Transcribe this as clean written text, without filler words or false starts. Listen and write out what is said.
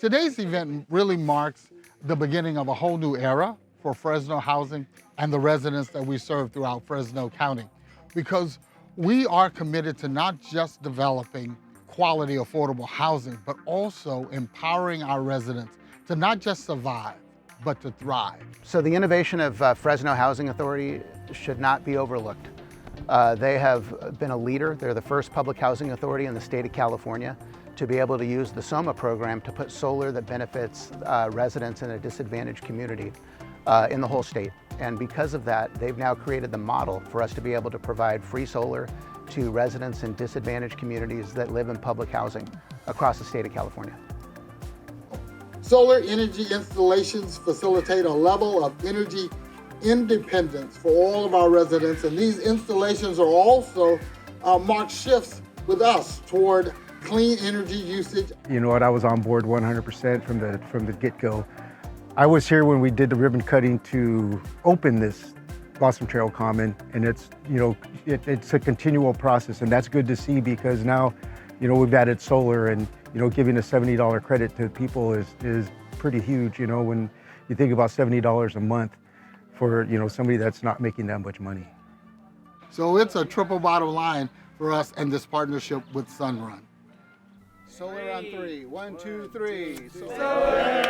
Today's event really marks the beginning of a whole new era for Fresno Housing and the residents that we serve throughout Fresno County, because we are committed to not just developing quality, affordable housing, but also empowering our residents to not just survive, but to thrive. So the innovation of Fresno Housing Authority should not be overlooked. They have been a leader. They're the first public housing authority in the state of California to be able to use the SOMAH program to put solar that benefits residents in a disadvantaged community in the whole state. And because of that, they've now created the model for us to be able to provide free solar to residents in disadvantaged communities that live in public housing across the state of California. Solar energy installations facilitate a level of energy independence for all of our residents, and these installations are also mark shifts with us toward clean energy usage. You know what, I was on board 100% from the get-go. I was here when we did the ribbon cutting to open this Blossom Trail Common, and it's, you know, it's a continual process, and that's good to see because now, you know, we've added solar, and, you know, giving a $70 credit to people is pretty huge, you know, when you think about $70 a month for, you know, somebody that's not making that much money. So it's a triple bottom line for us and this partnership with Sunrun. Solar on three. 1, 2, 3. Solar!